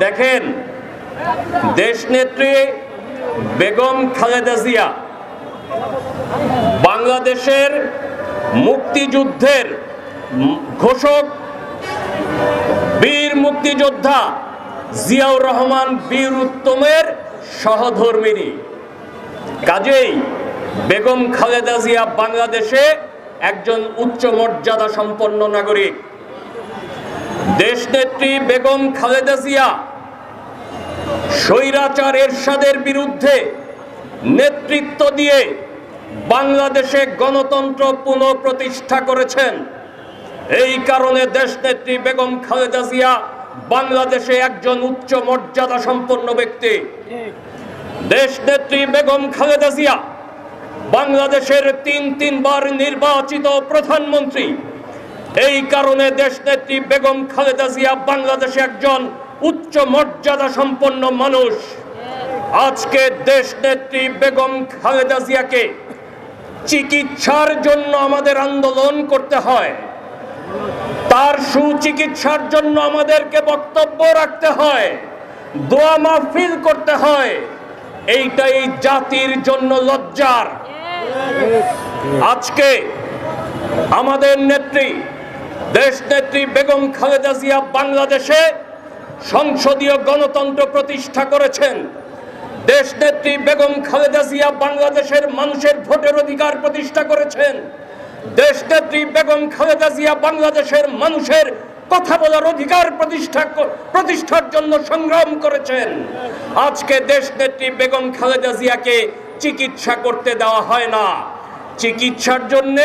দেখেন, দেশনেত্রী বেগম খালেদা জিয়া বাংলাদেশের মুক্তিযুদ্ধের ঘোষক বীর মুক্তিযোদ্ধা জিয়াউর রহমান বীর উত্তমের সহধর্মিণী। কাজেই বেগম খালেদা জিয়া বাংলাদেশে একজন উচ্চ মর্যাদা সম্পন্ন নাগরিক। দেশনেত্রী বেগম খালেদা জিয়া স্বৈরাচার এরশাদের বিরুদ্ধে নেতৃত্ব দিয়ে বাংলাদেশে গণতন্ত্র পুনঃপ্রতিষ্ঠা করেছেন। এই কারণে দেশনেত্রী বেগম খালেদা জিয়া বাংলাদেশে একজন উচ্চ মর্যাদা সম্পন্ন ব্যক্তি। দেশনেত্রী বেগম খালেদা জিয়া বাংলাদেশের তিনবার নির্বাচিত প্রধানমন্ত্রী। এই কারণে দেশনেত্রী বেগম খালেদা জিয়া বাংলাদেশে একজন উচ্চ মর্যাদা সম্পন্ন মানুষ। আজকে দেশনেত্রী বেগম খালেদা জিয়াকে চিকিৎসার জন্য আমাদের আন্দোলন করতে হয়, তার সুচিকিৎসার জন্য আমাদেরকে বক্তব্য রাখতে হয়, দোয়া মাহফিল করতে হয়। এইটাই জাতির জন্য লজ্জার। আজকে আমাদের নেত্রী দেশনেত্রী বেগম খালেদা জিয়া বাংলাদেশে সংসদীয় গণতন্ত্র প্রতিষ্ঠা করেছেন। দেশনেত্রী বেগম খালেদা জিয়া বাংলাদেশের মানুষের ভোটের অধিকার প্রতিষ্ঠা করেছেন। দেশনেত্রী বেগম খালেদা জিয়া বাংলাদেশের মানুষের কথা বলার অধিকার প্রতিষ্ঠার জন্য সংগ্রাম করেছেন। আজকে দেশনেত্রী বেগম খালেদা জিয়াকে চিকিৎসা করতে দেওয়া হয় না, চিকিৎসার জন্য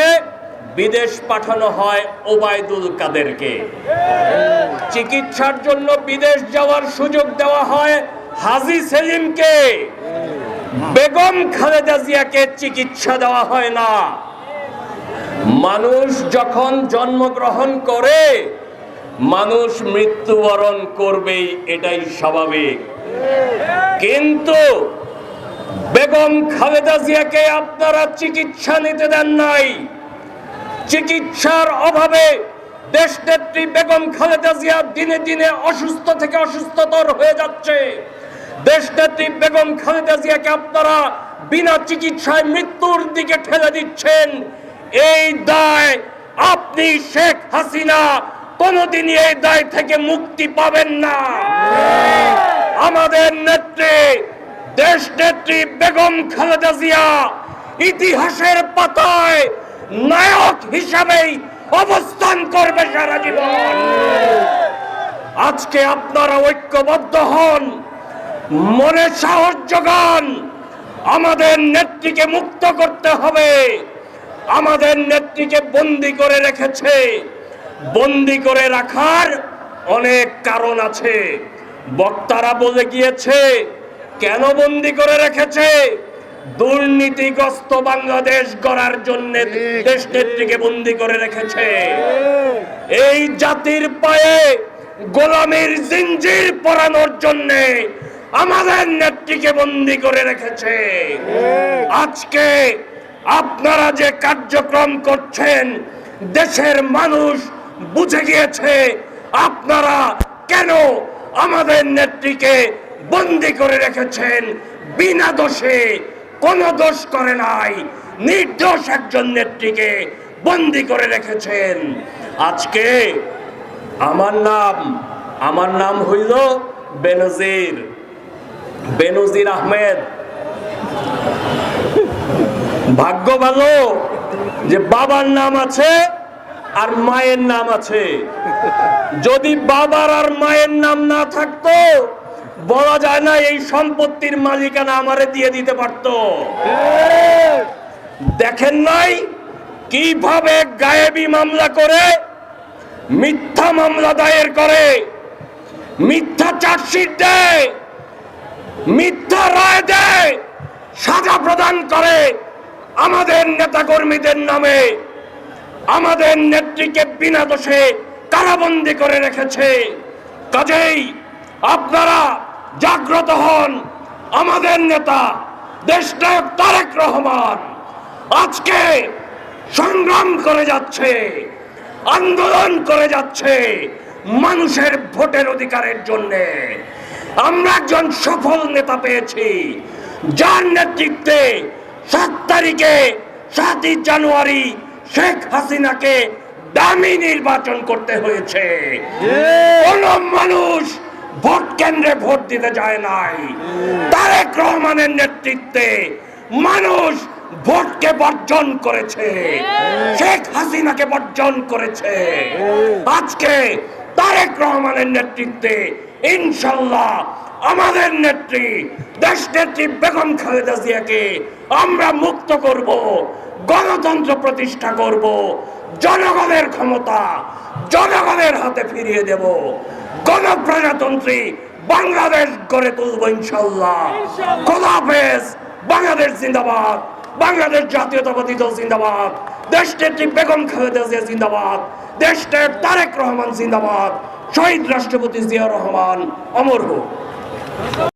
বিদেশ পাঠানো হয় ওবায়দুল কাদেরকে। চিকিৎসার জন্য বিদেশ যাওয়ার সুযোগ দেওয়া হয় হাজী সেলিমকে। বেগম খালেদা জিয়াকে চিকিৎসা দেওয়া হয় না। মানুষ যখন জন্মগ্রহণ করে মানুষ মৃত্যুবরণ করবেই, এটাই স্বাভাবিক। কিন্তু বেগম খালেদা জিয়াকে আপনারা চিকিৎসা নিতে দেন নাই। চিকিৎসার অভাবে দেশনেত্রী বেগম খালেদা জিয়া দিনে দিনে অসুস্থ থেকে অসুস্থতর হয়ে যাচ্ছে। দেশনেত্রী বেগম খালেদা জিয়াকে আপনারা বিনা চিকিৎসায় মৃত্যুর দিকে ঠেলে দিচ্ছেন। এই দায় আপনি শেখ হাসিনা কোনদিনই এই দায় থেকে মুক্তি পাবেন না। আমাদের নেত্রী দেশনেত্রী বেগম খালেদা জিয়া ইতিহাসের পাতায় নায়ক হিসাবেই অবস্থান করবে সারা জীবন। আজকে আপনারা ঐক্যবদ্ধ হন, মনে সাহস যোগান। আমাদের নেত্রীকে মুক্ত করতে হবে। আমাদের নেত্রীকে বন্দী করে রেখেছে। বন্দী করে রাখার অনেক কারণ আছে। বক্তারা বলে গিয়েছে কেন বন্দী করে রেখেছে? দুর্নীতিগ্রস্ত বাংলাদেশ গড়ার জন্য দেশনেত্রীকে বন্দী করে রেখেছে। এই জাতির পায়ে গোলামীর জিঞ্জির পরানোর জন্য আমাদের নেত্রীকে বন্দী করে রেখেছে। আজকে আপনারা যে কার্যক্রম করছেন দেশের মানুষ বুঝে গিয়েছে আপনারা কেন আমাদের নেত্রীকে বন্দী করে রেখেছেন। বিনা দোষে, কোনো দোষ করে নাই, নির্দোষ একজন নেত্রীকে বন্দী করে রেখেছেন। আজকে আমার নাম হইল বেনজির আহমেদ। ভাগ্য ভালো যে বাবার নাম আছে আর মায়ের নাম আছে। যদি বাবার আর মায়ের নাম না থাকতো বলা যায় না এই সম্পত্তির মালিকানা আমারে দিয়ে দিতে পারতো। দেখেন নাই কিভাবে গায়েবী মামলা করে, মিথ্যা মামলা দায়ের করে, মিথ্যা চার্জশিট দেয়, মিথ্যা রায় দেয়, সাজা প্রদান করে আমাদের নেতাকর্মীদের নামে। আমাদের নেত্রীকে বিনা দোষে কারাবন্দী করে রেখেছে। কাজেই আপনারা জাগ্রত হন। আমাদের নেতা দেশনায়ক তারেক রহমান আজকে সংগ্রাম করে যাচ্ছে, আন্দোলন করে যাচ্ছে। মানুষের ভোটের অধিকারের জন্য আমরা একজন সফল নেতা পেয়েছি, যার নেতৃত্বে 7 তারিখে 7ই জানুয়ারি শেখ হাসিনাকে দামি নির্বাচন করতে হয়েছে। কোন মানুষ ভোট কেন্দ্রে ভোট দিতে যায় নাই। তারেক রহমানের নেতৃত্বে মানুষ ভোটকে বর্জন করেছে, শেখ হাসিনাকে বর্জন করেছে। আজকে তারেক রহমানের নেতৃত্বে ইনশাল্লাহ আমাদের নেত্রী দেশ নেত্রী বেগম খালেদা জিয়াকে আমরা মুক্ত করব, গণতন্ত্র প্রতিষ্ঠা করব, জনগণের ক্ষমতা জনগণের হাতে ফিরিয়ে দেব, গণপ্রজাতন্ত্রী বাংলাদেশ গড়ে তুলব ইনশাল্লাহ। খোদা হাফেজ। বাংলাদেশ জিন্দাবাদ, বাংলাদেশ জাতীয়তাবাদী দল জিন্দাবাদ, দেশ নেত্রী বেগম খালেদা জিয়া জিন্দাবাদ, দেশ নেত্রী তারেক রহমান জিন্দাবাদ, শহীদ রাষ্ট্রপতি জিয়া রহমান অমর হোক।